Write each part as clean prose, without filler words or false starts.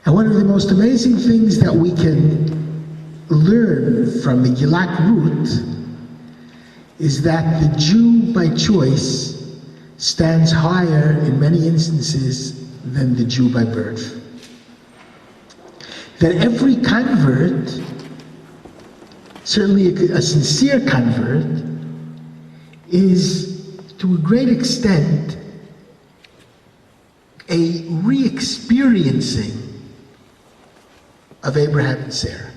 And one of the most amazing things that we can learn from the Megillat Ruth is that the Jew by choice stands higher in many instances than the Jew by birth. That every convert, certainly a sincere convert, is to a great extent a re-experiencing of Abraham and Sarah.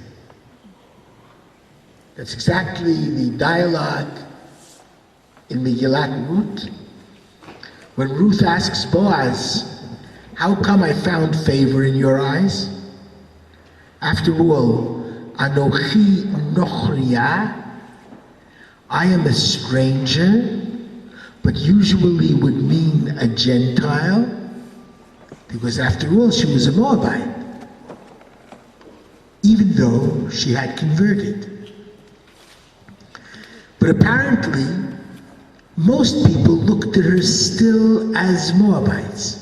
That's exactly the dialogue in Megillat Ruth. When Ruth asks Boaz, "How come I found favor in your eyes? After all, Anochi Nochriya, I am a stranger," but usually would mean a Gentile, because after all, she was a Moabite, even though she had converted. But apparently, most people looked at her still as Moabites.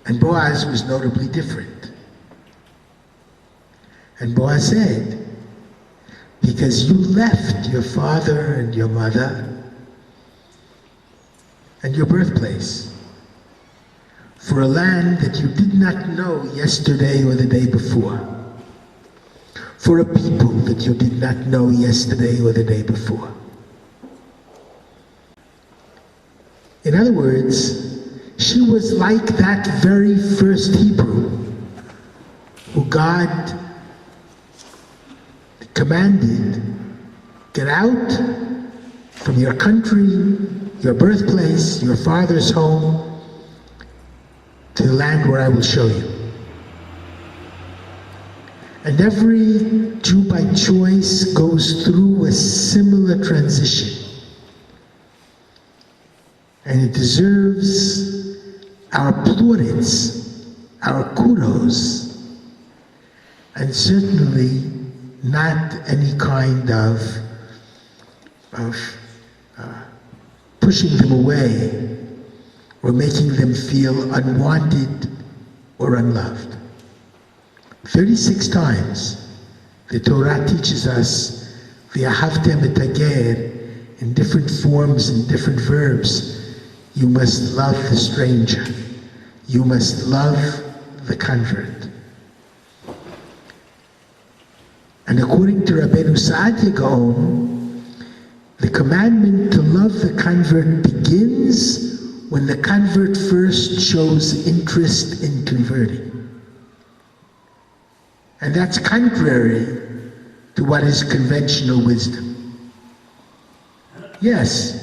And Boaz was notably different. And Boaz said, "Because you left your father and your mother and your birthplace for a land that you did not know yesterday or the day before, for a people that you did not know yesterday or the day before." In other words, she was like that very first Hebrew who God commanded, "Get out from your country, your birthplace, your father's home, to the land where I will show you." And every Jew by choice goes through a similar transition. And it deserves our plaudits, our kudos, and certainly not any kind of pushing them away or making them feel unwanted or unloved. 36 times the Torah teaches us v'ahavtem et hager in different forms and different verbs. You must love the stranger. You must love the convert. And according to Rabbeinu Saadia Gaon, the commandment to love the convert begins when the convert first shows interest in converting. And that's contrary to what is conventional wisdom. Yes,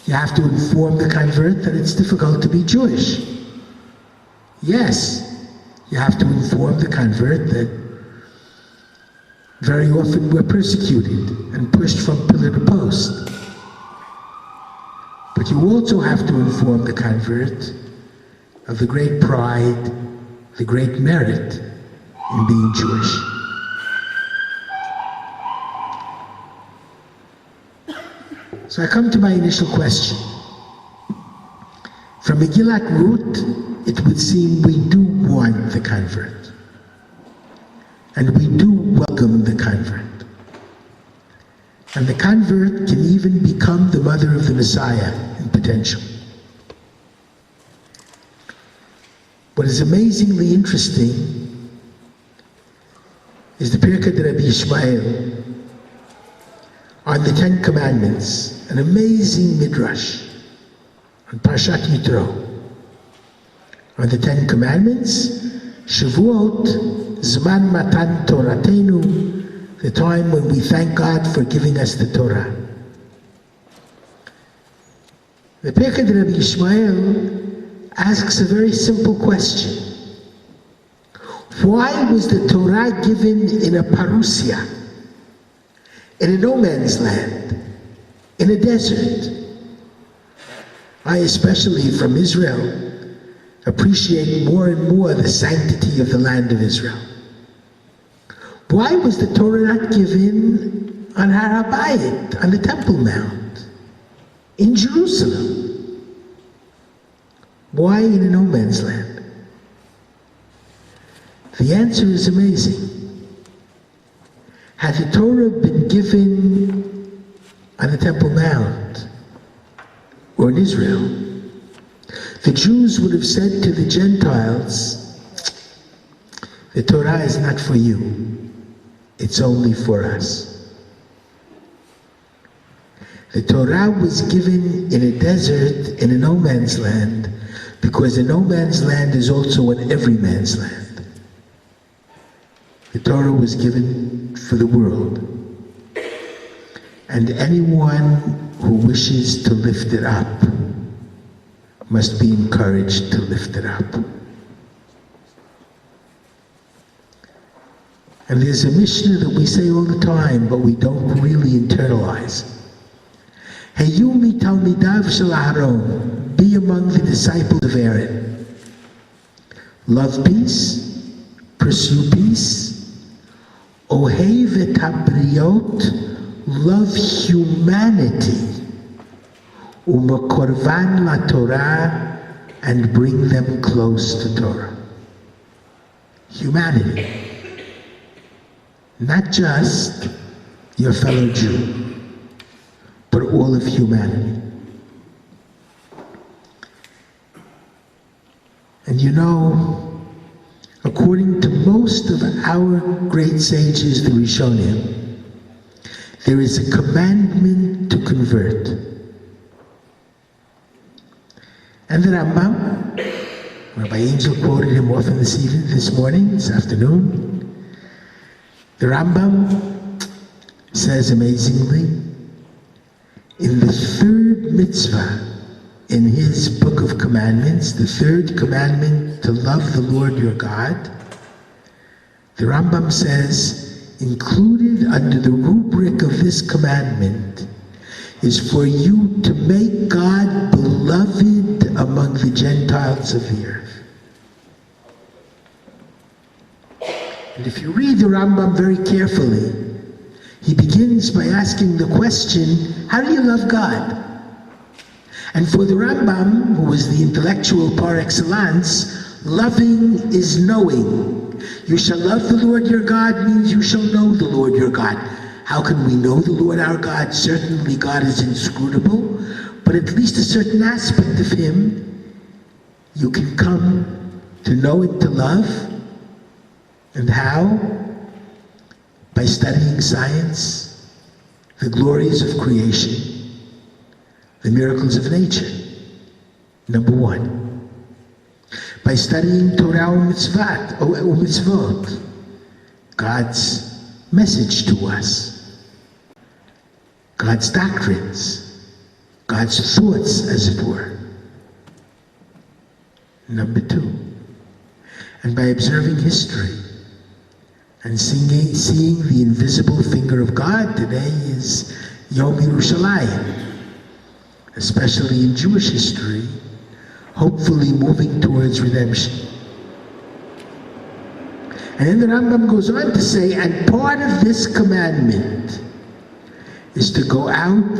you have to inform the convert that it's difficult to be Jewish. Yes, you have to inform the convert that very often we're persecuted and pushed from pillar to post. But you also have to inform the convert of the great pride, the great merit in being Jewish. So I come to my initial question. From Megillat Ruth, it would seem we do want the convert. And we do welcome the convert. And the convert can even become the mother of the Messiah in potential. What is amazingly interesting is the Pirkei de Rabbi Ishmael on the Ten Commandments, an amazing midrash on Parshat Yitro. On the Ten Commandments, Shavuot, Zman Matan Toratenu, the time when we thank God for giving us the Torah. The Pirkei de Rabbi Ishmael asks a very simple question. Why was the Torah given in a parousia, in a no man's land, in a desert? I, especially from Israel, appreciate more and more the sanctity of the land of Israel. Why was the Torah not given on Har HaBayit, on the Temple Mount, in Jerusalem? Why in a no man's land? The answer is amazing. Had the Torah been given on the Temple Mount or in Israel, the Jews would have said to the Gentiles, the Torah is not for you, it's only for us. The Torah was given in a desert, in a no man's land, because a no man's land is also an every man's land. The Torah was given for the world. And anyone who wishes to lift it up must be encouraged to lift it up. And there's a Mishnah that we say all the time, but we don't really internalize. Heyu mitalmidav shel Aharon, be among the disciples of Aaron. Love peace, pursue peace, ohev et habriot, love humanity, umakorvan la Torah, and bring them close to Torah. Humanity. Not just your fellow Jew, but all of humanity. And you know, according to most of our great sages, the Rishonim, there is a commandment to convert. And the Rambam, Rabbi Angel quoted him often this afternoon. The Rambam says amazingly, in the third mitzvah in his book of commandments, the third commandment to love the Lord your God, the Rambam says, included under the rubric of this commandment is for you to make God beloved among the Gentiles of the earth. And if you read the Rambam very carefully, he begins by asking the question, how do you love God? And for the Rambam, who was the intellectual par excellence, loving is knowing. You shall love the Lord your God means you shall know the Lord your God. How can we know the Lord our God? Certainly God is inscrutable, but at least a certain aspect of him you can come to know and to love. And how? By studying science, the glories of creation, the miracles of nature, number one. By studying Torah or mitzvot, God's message to us, God's doctrines, God's thoughts, as it were. Number two. And by observing history, and seeing the invisible finger of God. Today is Yom Yerushalayim, especially in Jewish history, hopefully moving towards redemption. And then the Rambam goes on to say, and part of this commandment is to go out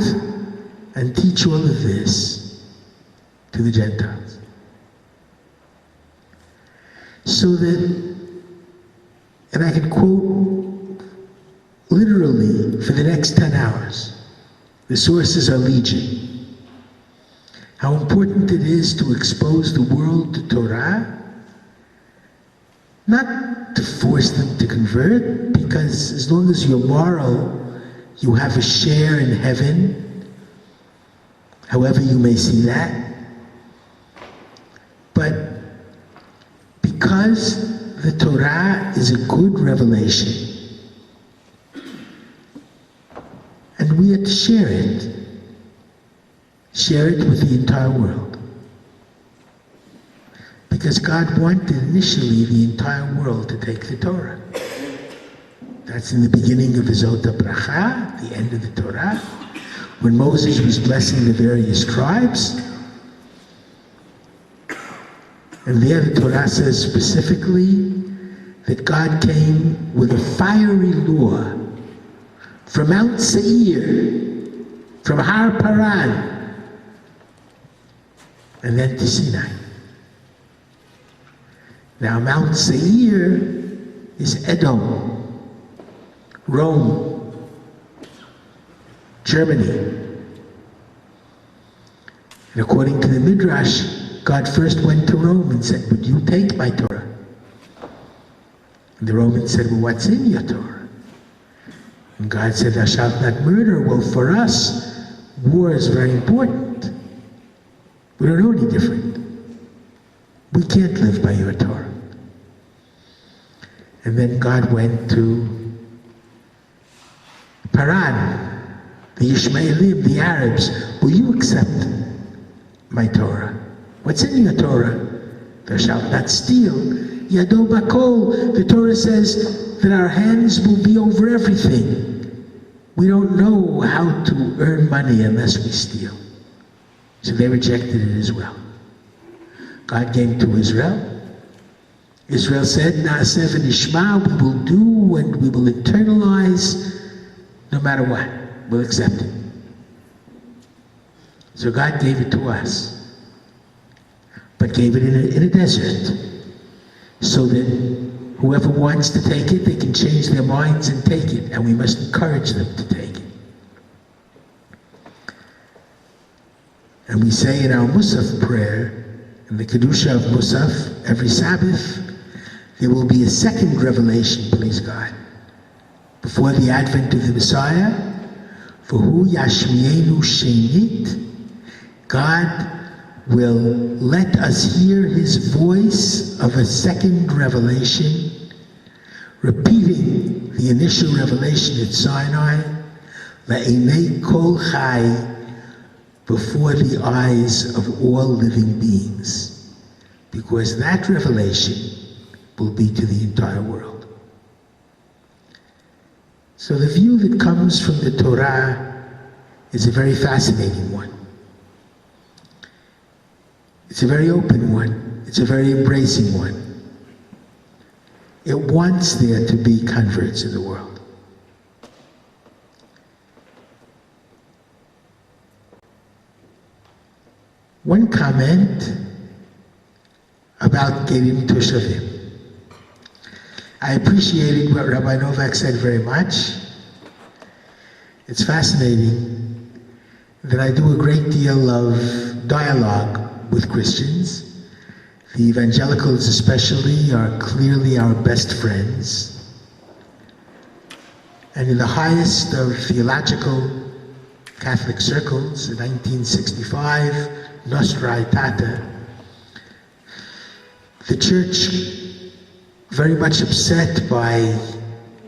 and teach all of this to the Gentiles. So that, and I can quote literally for the next 10 hours, the sources are legion, how important it is to expose the world to Torah, not to force them to convert, because as long as you're moral, you have a share in heaven, however you may see that. But because the Torah is a good revelation, and we have to share it with the entire world. Because God wanted initially the entire world to take the Torah. That's in the beginning of the Zot HaBracha, the end of the Torah, when Moses was blessing the various tribes. And there the Torah says specifically that God came with a fiery law from Mount Seir, from Har Paran, and then to Sinai. Now Mount Seir is Edom, Rome, Germany. And according to the Midrash, God first went to Rome and said, would you take my Torah? And the Romans said, well, what's in your Torah? And God said, thou shalt not murder. Well, for us, war is very important. We don't know any different. We can't live by your Torah. And then God went to Paran, the Ishmaelim, the Arabs. Will you accept my Torah? What's in your Torah? Thou shalt not steal. Yado bakol. The Torah says that our hands will be over everything. We don't know how to earn money unless we steal. So they rejected it as well. God came to Israel. Israel said, Na'aseh v'nishma, we will do and we will internalize no matter what. We'll accept it. So God gave it to us, but gave it in a desert, so that whoever wants to take it, they can change their minds and take it, and we must encourage them to take it. And we say in our Musaf prayer, in the Kedusha of Musaf, every Sabbath, there will be a second revelation, please God, before the advent of the Messiah. V'hu yashmienu shenit. God will let us hear his voice of a second revelation, repeating the initial revelation at Sinai, la'einei kol chai, before the eyes of all living beings, because that revelation will be to the entire world. So the view that comes from the Torah is a very fascinating one. It's a very open one. It's a very embracing one. It wants there to be converts in the world. One comment about Gerim Toshavim. I appreciated what Rabbi Novak said very much. It's fascinating that I do a great deal of dialogue with Christians. The evangelicals especially are clearly our best friends. And in the highest of theological Catholic circles, in 1965, Nostra Aetate, the church, very much upset by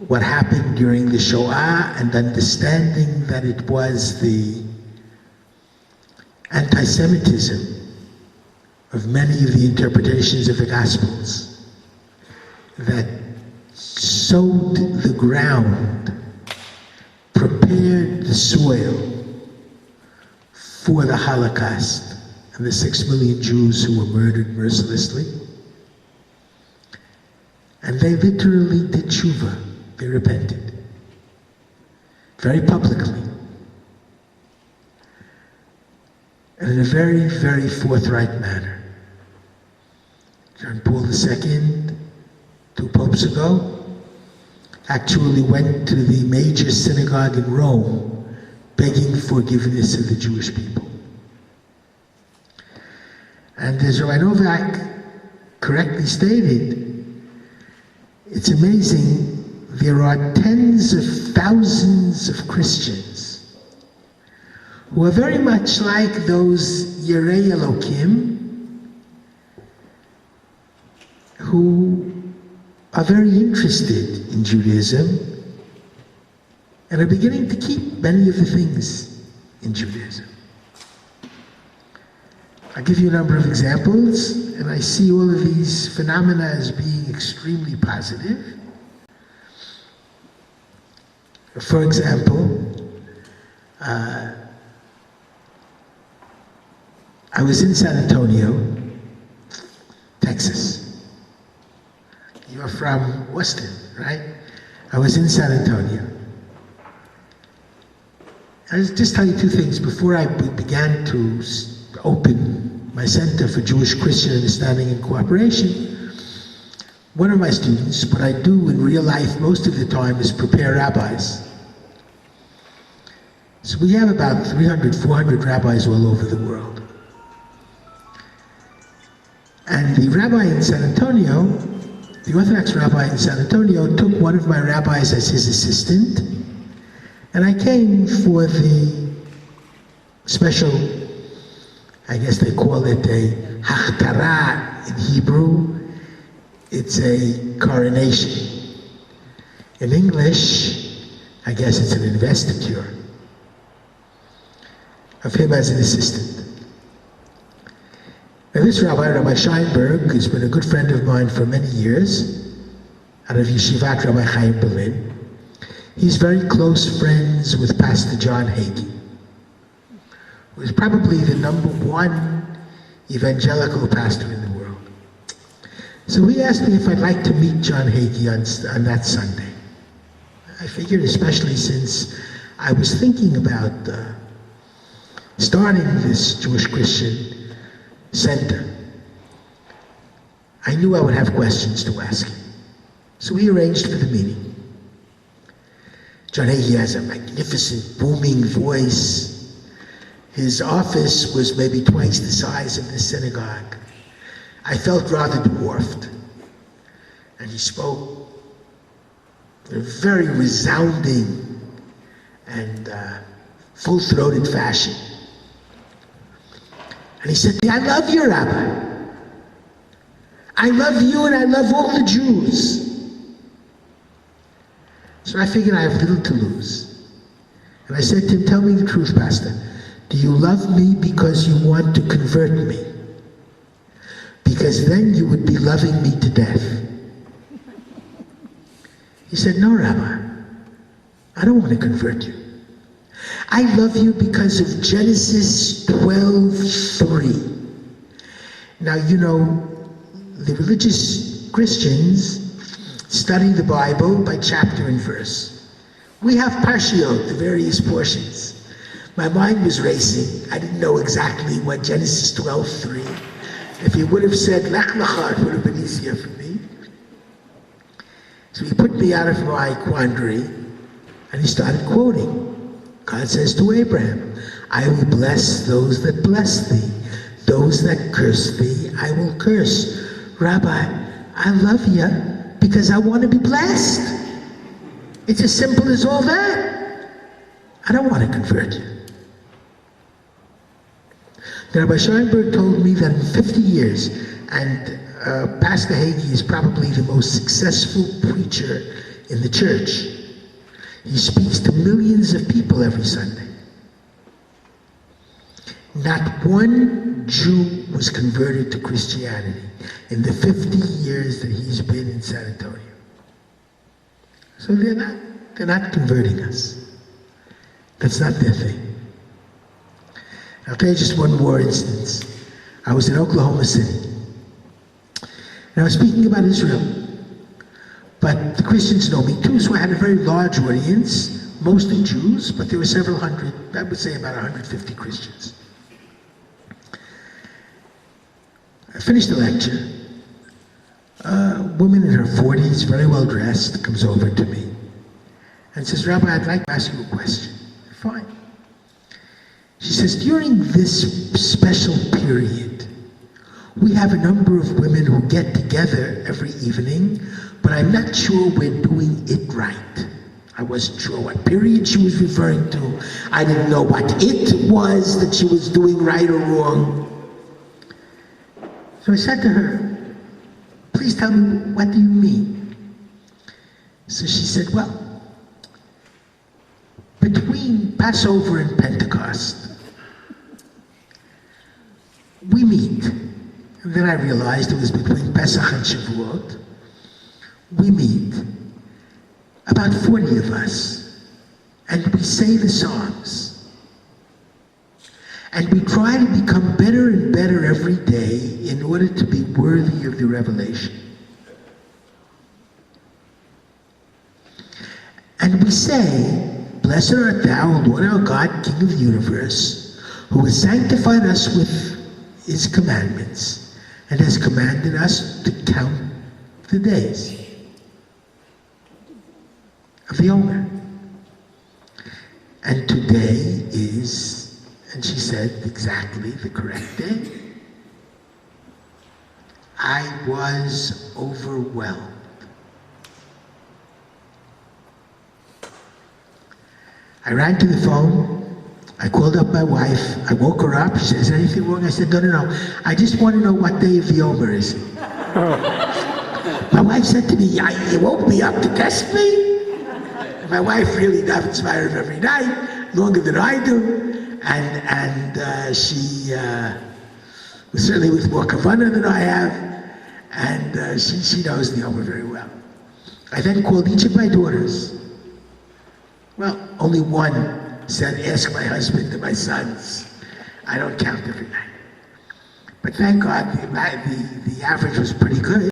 what happened during the Shoah and understanding that it was the anti-Semitism of many of the interpretations of the Gospels that sowed the ground, prepared the soil for the Holocaust and the 6 million Jews who were murdered mercilessly. And they literally did tshuva. They repented. Very publicly. And in a very, very forthright manner. John Paul II, 2 popes ago, actually went to the major synagogue in Rome begging forgiveness of the Jewish people. And as Rabbi Novak correctly stated, it's amazing, there are tens of thousands of Christians who are very much like those Yerei Elokim, who are very interested in Judaism and are beginning to keep many of the things in Judaism. I'll give you a number of examples, and I see all of these phenomena as being extremely positive. For example, I was in San Antonio, Texas. You're from Austin, right? I was in San Antonio. I'll just tell you two things. Before I began to open my Center for Jewish Christian Understanding and Cooperation, one of my students, what I do in real life most of the time is prepare rabbis. So we have about 300, 400 rabbis all over the world. And the rabbi in San Antonio, the Orthodox rabbi in San Antonio, took one of my rabbis as his assistant, and I came for the special, I guess they call it a hachtara in Hebrew. It's a coronation. In English, I guess it's an investiture of him as an assistant. Now this rabbi, Rabbi Scheinberg, has been a good friend of mine for many years, out of Yeshivat Rabbi Chaim Berlin. He's very close friends with Pastor John Hagee, who is probably the #1 evangelical pastor in the world. So he asked me if I'd like to meet John Hagee on that Sunday. I figured, especially since I was thinking about starting this Jewish Christian center, I knew I would have questions to ask him. So we arranged for the meeting. John Hagee has a magnificent, booming voice. His office was maybe twice the size of the synagogue. I felt rather dwarfed. And he spoke in a very resounding and full-throated fashion. And he said to me, I love you, Rabbi. I love you and I love all the Jews. So I figured I have little to lose. And I said to him, tell me the truth, Pastor. Do you love me because you want to convert me? Because then you would be loving me to death. He said, no, Rabbi. I don't want to convert you. I love you because of Genesis 12:3. Now, you know, the religious Christians study the Bible by chapter and verse. We have parshiot, the various portions. My mind was racing. I didn't know exactly what Genesis 12:3. If he would have said Lech Lecha, it would have been easier for me. So he put me out of my quandary, and he started quoting. God says to Abraham, I will bless those that bless thee. Those that curse thee, I will curse. Rabbi, I love you because I want to be blessed. It's as simple as all that. I don't want to convert you. Now, Rabbi Scheinberg told me that in 50 years, and Pastor Hagee is probably the most successful preacher in the church. He speaks to millions of people every Sunday. Not one Jew was converted to Christianity in the 50 years that he's been in San Antonio. So they're not converting us. That's not their thing. I'll tell you just one more instance. I was in Oklahoma City, and I was speaking about Israel. But the Christians know me too, so I had a very large audience, mostly Jews, but there were several hundred, I would say about 150 Christians. I finished the lecture. A woman in her 40s, very well dressed, comes over to me and says, Rabbi, I'd like to ask you a question. Fine. She says, during this special period, we have a number of women who get together every evening, but I'm not sure we're doing it right. I wasn't sure what period she was referring to. I didn't know what it was that she was doing right or wrong. So I said to her, please tell me, what do you mean? So she said, well, between Passover and Pentecost, we meet. And then I realized it was between Pesach and Shavuot. We meet, about 40 of us, and we say the Psalms. And we try to become better and better every day in order to be worthy of the revelation. And we say, Blessed art thou, Lord our God, King of the universe, who has sanctified us with his commandments, and has commanded us to count the days of the Omer. And today is, and she said exactly the correct day. I was overwhelmed. I ran to the phone. I called up my wife. I woke her up. She said, is there anything wrong? I said, no. I just want to know what day of the Omer is. My wife said to me, you woke me up to test me? My wife really davens Ma'ariv every night, longer than I do. And she was certainly with more kavanah than I have. And she knows the Omer very well. I then called each of my daughters. Well, only one said, ask my husband and my sons. I don't count every night. But thank God, the average was pretty good.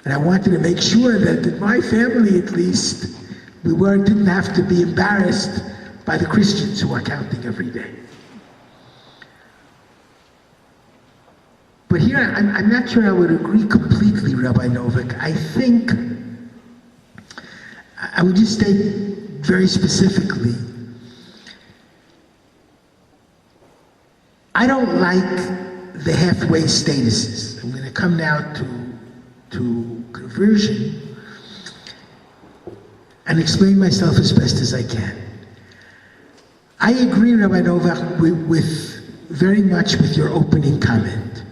And I wanted to make sure that in my family, at least, we didn't have to be embarrassed by the Christians who are counting every day. But here, I'm not sure I would agree completely, Rabbi Novak. I think, I would just state very specifically, I don't like the halfway statuses. I'm going to come now to conversion and explain myself as best as I can. I agree, Rabbi Novak, with very much with your opening comment,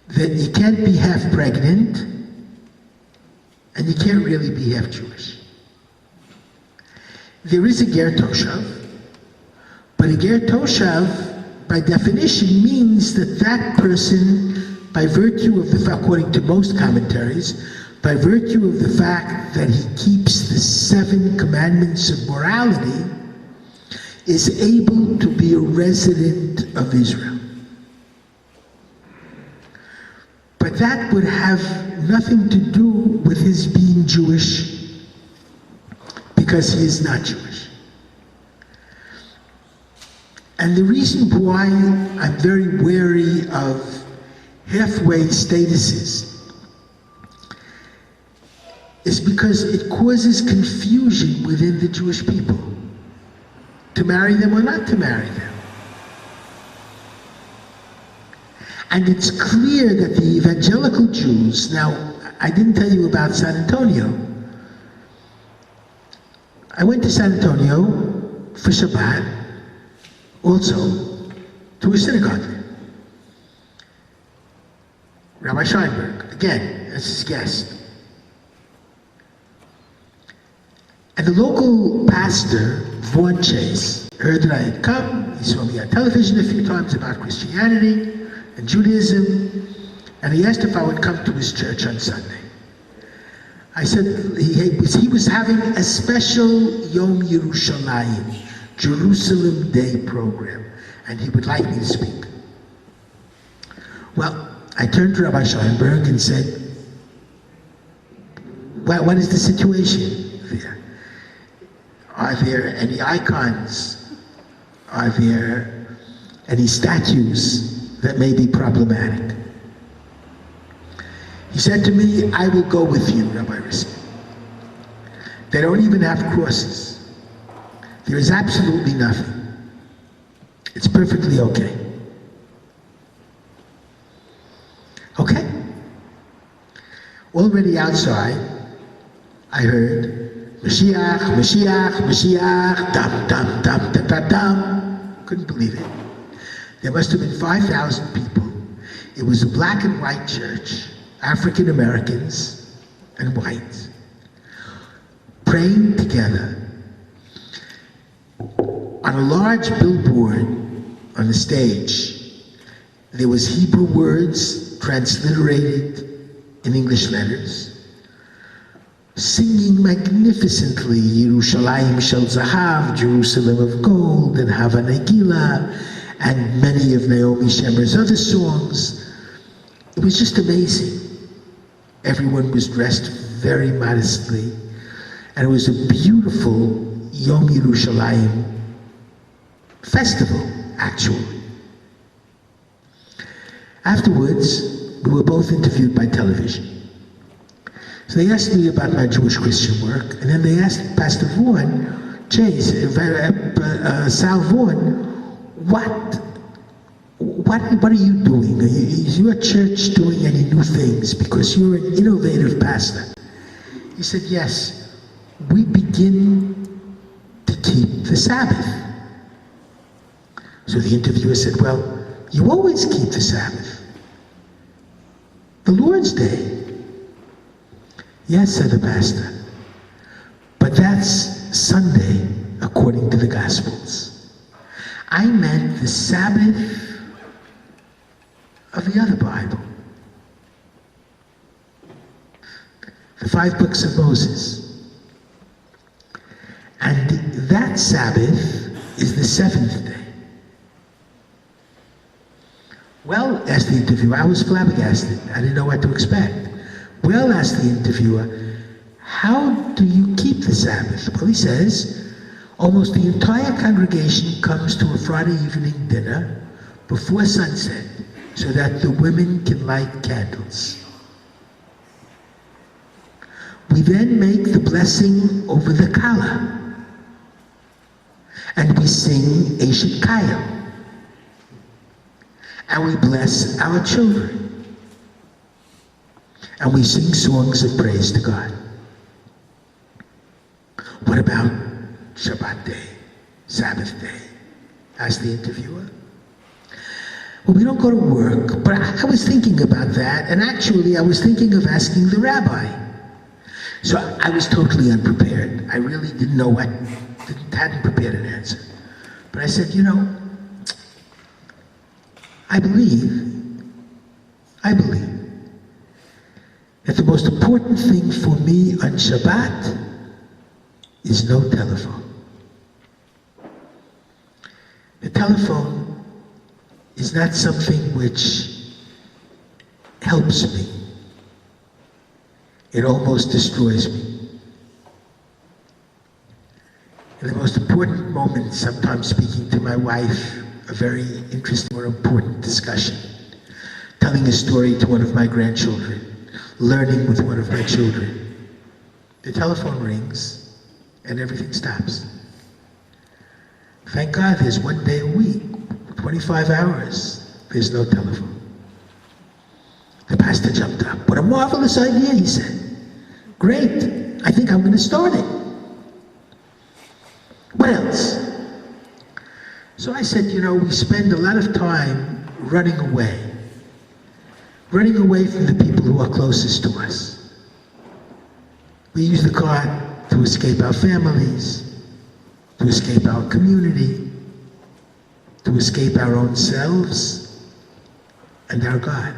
that you can't be half pregnant and you can't really be half Jewish. There is a ger toshav, but a ger toshav, by definition, means that that person, by virtue of according to most commentaries, by virtue of the fact that he keeps the 7 commandments of morality, is able to be a resident of Israel. But that would have nothing to do with his being Jewish, because he is not Jewish. And the reason why I'm very wary of halfway statuses is because it causes confusion within the Jewish people to marry them or not to marry them. And it's clear that the evangelical Jews, now I didn't tell you about San Antonio. I went to San Antonio for Shabbat, also to a synagogue. Rabbi Scheinberg, again, as his guest. And the local pastor, Vaughn Chase, heard that I had come. He saw me on television a few times about Christianity and Judaism, and he asked if I would come to his church on Sunday. I said he was having a special Yom Yerushalayim, Jerusalem Day program, and he would like me to speak. Well, I turned to Rabbi Scheinberg and said, well, what is the situation there? Are there any icons? Are there any statues that may be problematic? He said to me, I will go with you, Rabbi Riskin. They don't even have crosses. There is absolutely nothing. It's perfectly okay. Okay? Already outside, I heard, Mashiach, Mashiach, Mashiach, dum, dum, dum, dum, dum, dum. Couldn't believe it. There must have been 5,000 people. It was a black and white church, African Americans and whites, praying together on a large billboard on the stage. There was Hebrew words transliterated in English letters, singing magnificently Yerushalayim Shel Zahav, Jerusalem of Gold, and Hava Nagila, and many of Naomi Shemer's other songs. It was just amazing. Everyone was dressed very modestly, and it was a beautiful Yom Yerushalayim festival, actually. Afterwards, we were both interviewed by television. So they asked me about my Jewish Christian work, and then they asked Pastor Vaughan, Sal Vaughan, what are you doing? Is your church doing any new things? Because you're an innovative pastor. He said, yes, we begin to keep the Sabbath. So the interviewer said, well, you always keep the Sabbath. The Lord's Day. Yes, said the pastor, but that's Sunday according to the Gospels. I meant the Sabbath of the other Bible. The 5 books of Moses. And that Sabbath is the 7th day. Well, asked the interviewer, I was flabbergasted. I didn't know what to expect. Well, asked the interviewer, how do you keep the Sabbath? Well, he says, almost the entire congregation comes to a Friday evening dinner before sunset so that the women can light candles. We then make the blessing over the kala, and we sing Eshet Kayel, and we bless our children. And we sing songs of praise to God. What about Shabbat day, Sabbath day? Asked the interviewer. Well, we don't go to work, but I was thinking about that, and actually I was thinking of asking the rabbi. So I was totally unprepared. I really didn't know hadn't prepared an answer. But I said, I believe that the most important thing for me on Shabbat is no telephone. The telephone is not something which helps me. It almost destroys me. In the most important moment, sometimes speaking to my wife, a very interesting or important discussion, telling a story to one of my grandchildren, learning with one of my children. The telephone rings and everything stops. Thank God there's one day a week, 25 hours, there's no telephone. The pastor jumped up. What a marvelous idea, he said. Great, I think I'm going to start it. What else? So I said, we spend a lot of time running away from the people who are closest to us. We use the car to escape our families, to escape our community, to escape our own selves and our God.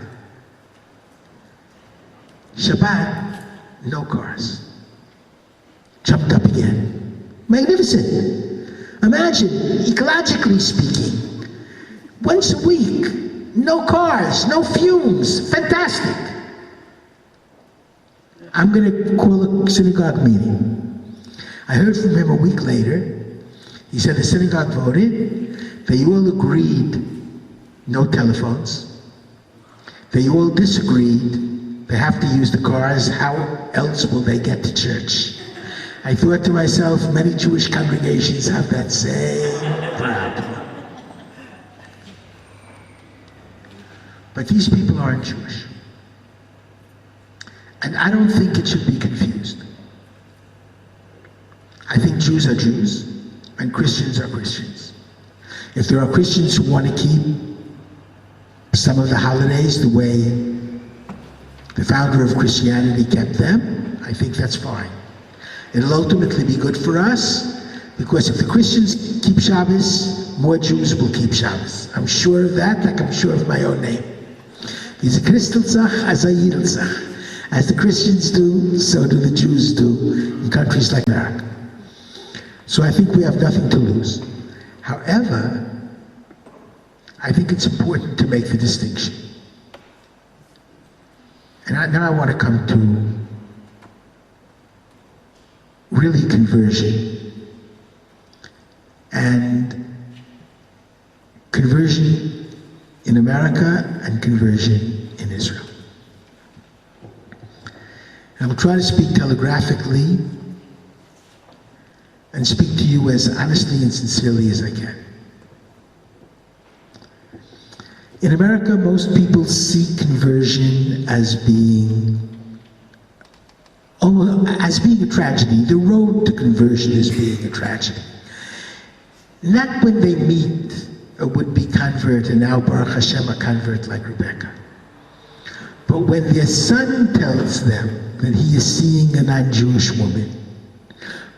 Shabbat, no cars. Jumped up again. Magnificent. Imagine, ecologically speaking, once a week, no cars, no fumes, fantastic. I'm going to call a synagogue meeting. I heard from him a week later. He said the synagogue voted. They all agreed no telephones. They all disagreed. They have to use the cars. How else will they get to church? I thought to myself, many Jewish congregations have that same problem. But these people aren't Jewish. And I don't think it should be confused. I think Jews are Jews, and Christians are Christians. If there are Christians who want to keep some of the holidays the way the founder of Christianity kept them, I think that's fine. It'll ultimately be good for us, because if the Christians keep Shabbos, more Jews will keep Shabbos. I'm sure of that, like I'm sure of my own name. As the Christians do, so do the Jews do in countries like America. So I think we have nothing to lose. However, I think it's important to make the distinction. And now I want to come to really conversion. And conversion in America and conversion in Israel. And I will try to speak telegraphically and speak to you as honestly and sincerely as I can. In America, most people see conversion as being a tragedy. The road to conversion is being a tragedy. Not when they meet a would-be convert, and now Baruch Hashem, a convert like Rebecca. But when their son tells them that he is seeing a non-Jewish woman,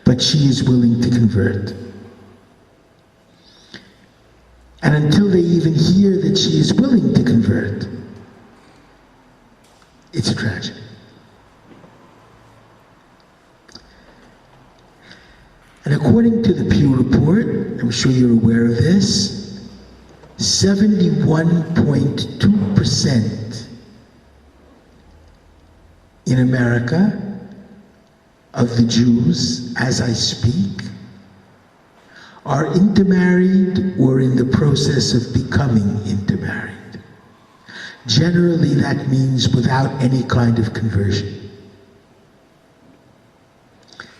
but she is willing to convert. And until they even hear that she is willing to convert, it's a tragedy. And according to the Pew Report, I'm sure you're aware of this, 71.2% in America of the Jews, as I speak, are intermarried or in the process of becoming intermarried. Generally, that means without any kind of conversion.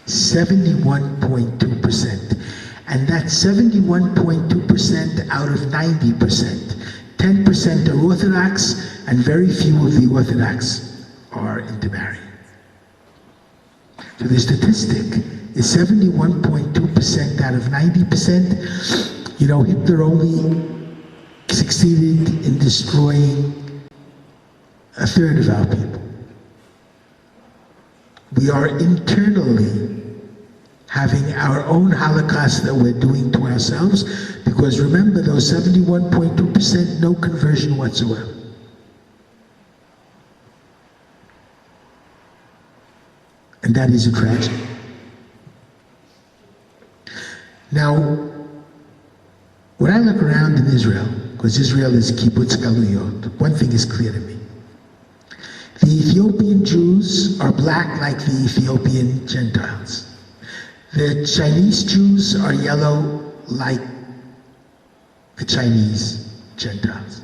71.2%. And that's 71.2% out of 90%. 10% are Orthodox, and very few of the Orthodox are intermarried. So the statistic is 71.2% out of 90%. You know, Hitler only succeeded in destroying a third of our people. We are internally having our own Holocaust that we're doing to ourselves, because remember, those 71.2%, no conversion whatsoever. And that is a tragedy. Now, when I look around in Israel, because Israel is kibbutz galuyot, one thing is clear to me. The Ethiopian Jews are black like the Ethiopian Gentiles. The Chinese Jews are yellow like the Chinese Gentiles.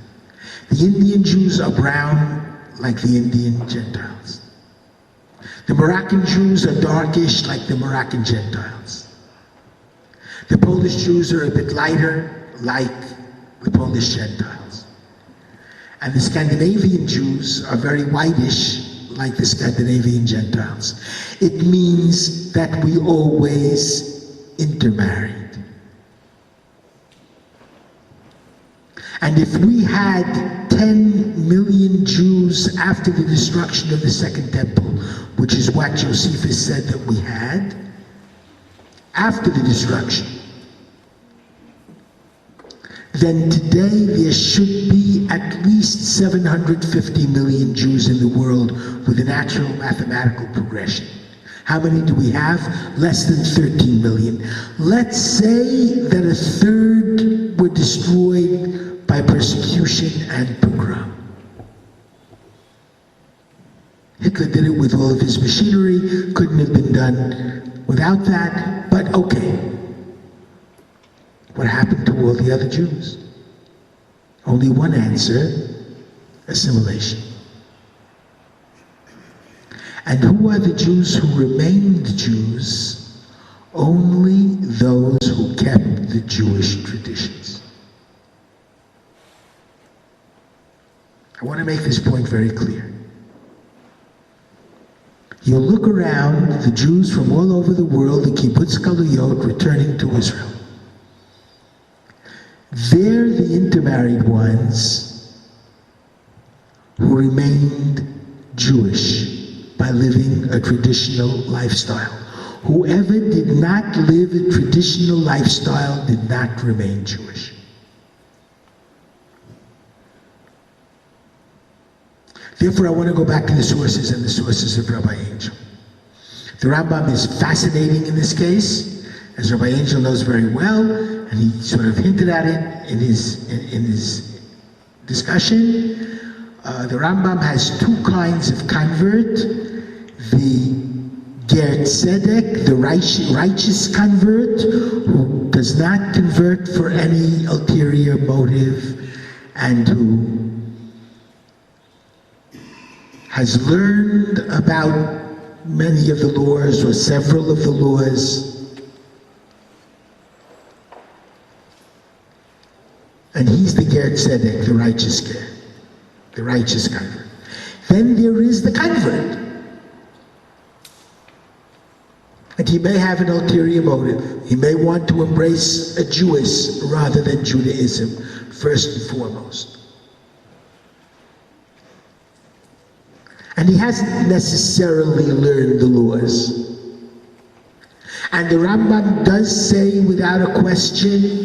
The Indian Jews are brown like the Indian Gentiles. The Moroccan Jews are darkish like the Moroccan Gentiles. The Polish Jews are a bit lighter like the Polish Gentiles. And the Scandinavian Jews are very whitish like the Scandinavian Gentiles. It means that we always intermarried. And if we had 10 million Jews after the destruction of the Second Temple, which is what Josephus said that we had, after the destruction, then today there should be at least 750 million Jews in the world with a natural mathematical progression. How many do we have? Less than 13 million. Let's say that a third were destroyed by persecution and pogrom. Hitler did it with all of his machinery, couldn't have been done without that, but okay. What happened to all the other Jews? Only one answer: assimilation. And who are the Jews who remained Jews? Only those who kept the Jewish traditions. I want to make this point very clear. You look around, the Jews from all over the world, the kibbutz galuyot, returning to Israel. They're the intermarried ones who remained Jewish by living a traditional lifestyle. Whoever did not live a traditional lifestyle did not remain Jewish. Therefore, I want to go back to the sources and the sources of Rabbi Angel. The Rambam is fascinating in this case, as Rabbi Angel knows very well, and he sort of hinted at it in his discussion. The Rambam has two kinds of convert: the Ger Tzedek, the righteous convert, who does not convert for any ulterior motive, and who has learned about many of the laws or several of the laws. And he's the Ger Tzedek, the righteous Ger, the righteous convert. Then there is the convert. And he may have an ulterior motive. He may want to embrace a Jewish rather than Judaism, first and foremost. And he hasn't necessarily learned the laws. And the Rambam does say without a question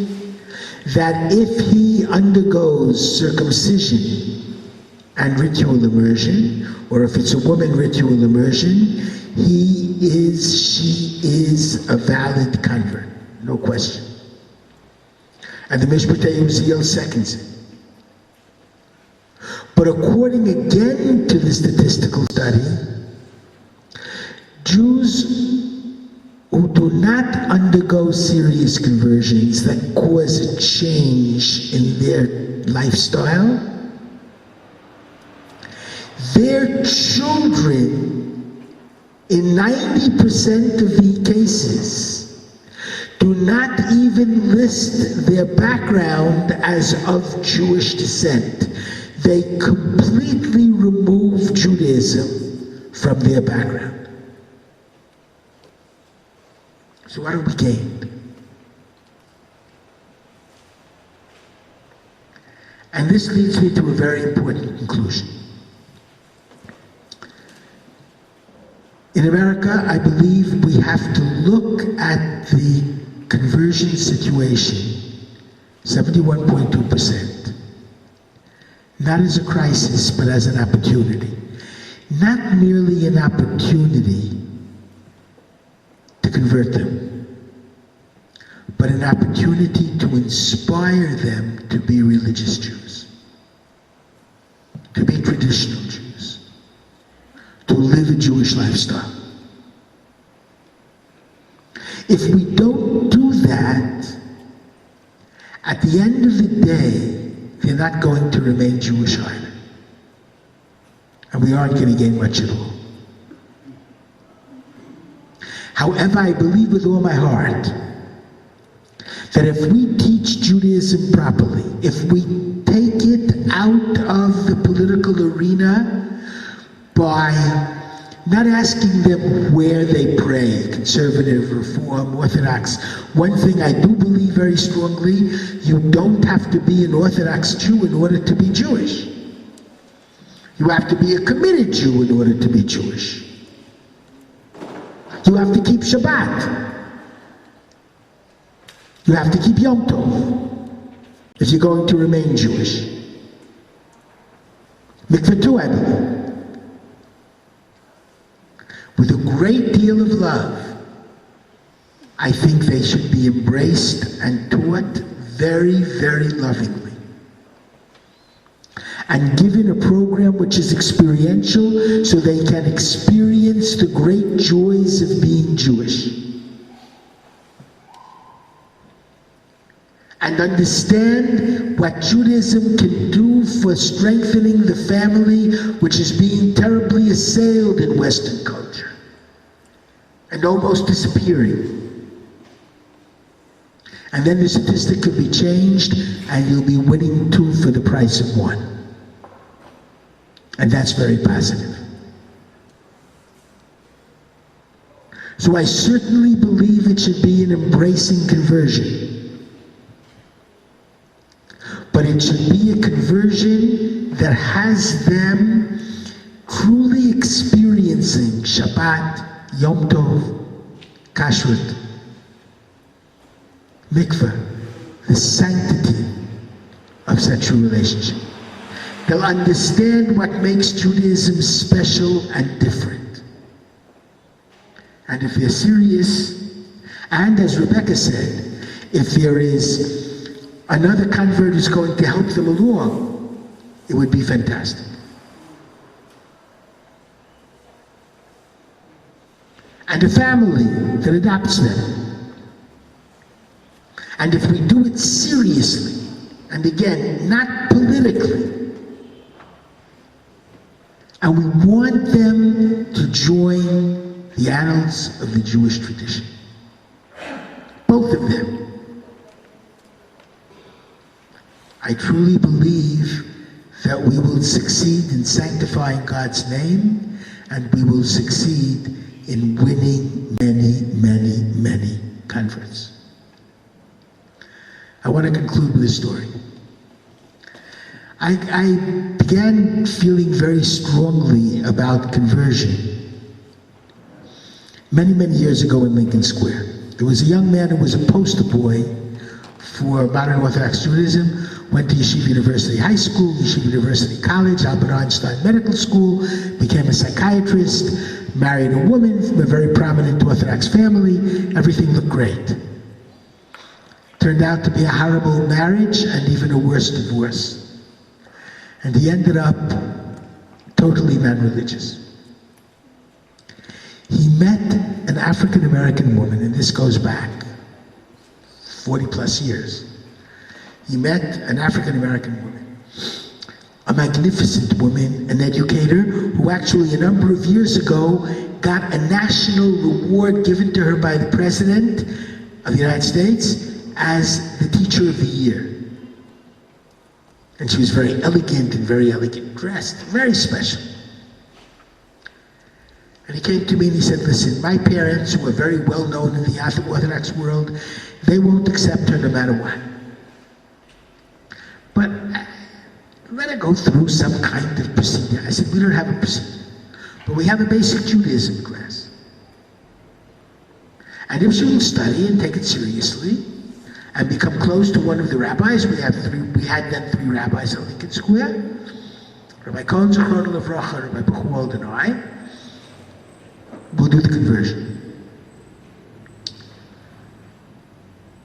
that if he undergoes circumcision and ritual immersion, or if it's a woman ritual immersion, she is a valid convert, no question. And the Mishpatei Uziel seconds it. But according again to the statistical study, Jews who do not undergo serious conversions that cause a change in their lifestyle, their children, in 90% of the cases, do not even list their background as of Jewish descent. They completely remove Judaism from their background. So what have we gained? And this leads me to a very important conclusion. In America, I believe we have to look at the conversion situation, 71.2%, not as a crisis, but as an opportunity. Not merely an opportunity to convert them, but an opportunity to inspire them to be religious Jews, to be traditional Jews, to live a Jewish lifestyle. If we don't do that, at the end of the day, they're not going to remain Jewish either. And we aren't going to gain much at all. However, I believe with all my heart that if we teach Judaism properly, if we take it out of the political arena by not asking them where they pray, conservative, reform, Orthodox. One thing I do believe very strongly, you don't have to be an Orthodox Jew in order to be Jewish. You have to be a committed Jew in order to be Jewish. You have to keep Shabbat. You have to keep Yom Tov if you're going to remain Jewish. Mikvah too, I believe. With a great deal of love, I think they should be embraced and taught very, very lovingly. And given a program which is experiential so they can experience the great joys of being Jewish. And understand what Judaism can do for strengthening the family, which is being terribly assailed in Western culture and almost disappearing. And then the statistic could be changed and you'll be winning 2 for the price of 1. And that's very positive. So I certainly believe it should be an embracing conversion. But it should be a conversion that has them truly experiencing Shabbat, Yom Tov, Kashrut, Mikvah, the sanctity of such a relationship. They'll understand what makes Judaism special and different. And if they're serious, and as Rebecca said, if there is another convert who's going to help them along, it would be fantastic. And a family that adopts them. And if we do it seriously, and again, not politically, and we want them to join the annals of the Jewish tradition. Both of them. I truly believe that we will succeed in sanctifying God's name, and we will succeed in winning many, many, many converts. I want to conclude with a story. I began feeling very strongly about conversion many, many years ago in Lincoln Square. There was a young man who was a poster boy for modern Orthodox Judaism, went to Yeshiva University High School, Yeshiva University College, Albert Einstein Medical School, became a psychiatrist, married a woman from a very prominent Orthodox family. Everything looked great. Turned out to be a horrible marriage and even a worse divorce. And he ended up totally non-religious. He met an African-American woman, and this goes back 40 plus years. He met an African-American woman, a magnificent woman, an educator, who actually a number of years ago got a national reward given to her by the President of the United States as the Teacher of the Year. And she was very elegant and very elegant dressed, very special. And he came to me and he said, listen, my parents, who are very well known in the Orthodox world, they won't accept her no matter what. But let her go through some kind of procedure. I said, we don't have a procedure, but we have a basic Judaism class. And if she will study and take it seriously, and become close to one of the rabbis, we had then three rabbis at Lincoln Square, Rabbi Cohen, Chancellor, Rabbi Buchwald, and I, we'll do the conversion.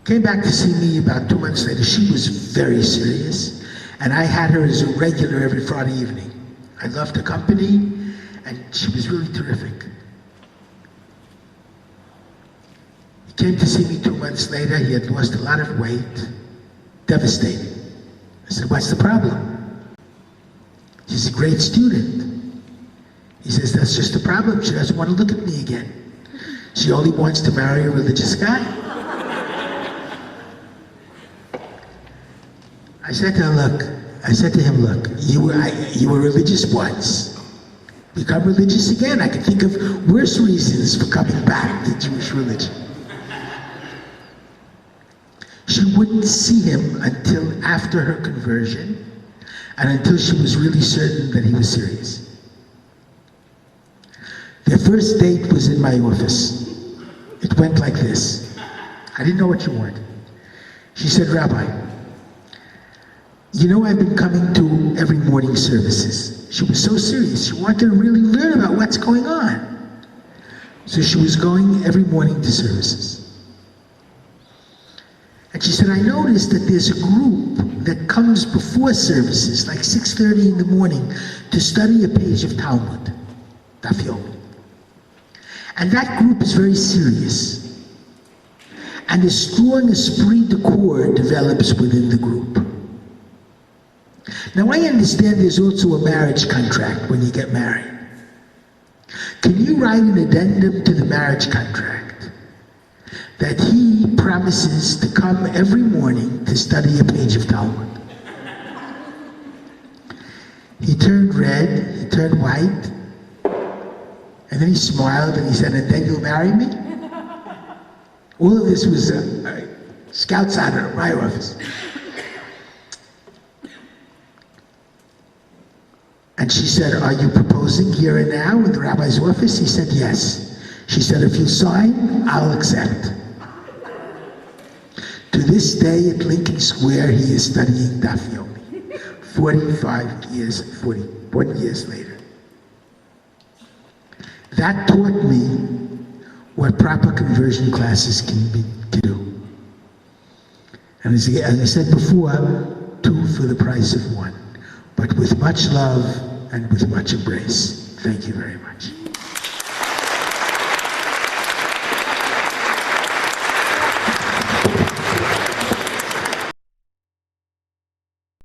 Came back to see me about 2 months later. She was very serious, and I had her as a regular every Friday evening. I loved her company, and she was really terrific. Came to see me 2 months later. He had lost a lot of weight, devastated. I said, what's the problem? She's a great student. He says, that's just the problem. She doesn't want to look at me again. She only wants to marry a religious guy. I said to him, look, you were religious once. Become religious again. I can think of worse reasons for coming back to Jewish religion. She wouldn't see him until after her conversion and until she was really certain that he was serious. Their first date was in my office. It went like this. I didn't know what she wanted. She said, Rabbi, you know I've been coming to every morning services. She was so serious. She wanted to really learn about what's going on. So she was going every morning to services. And she said, I noticed that there's a group that comes before services, like 6:30 in the morning, to study a page of Talmud, Daf Yomi. And that group is very serious. And a strong esprit de corps develops within the group. Now I understand there's also a marriage contract when you get married. Can you write an addendum to the marriage contract that he promises to come every morning to study a page of Talmud? He turned red, he turned white, and then he smiled and he said, and then you'll marry me? All of this was a scout's honor at my office. And she said, are you proposing here and now in the rabbi's office? He said, yes. She said, if you sign, I'll accept. To this day at Lincoln Square, he is studying Daf Yomi, 41 years later. That taught me what proper conversion classes can do. And as I said before, 2 for the price of 1, but with much love and with much embrace. Thank you very much.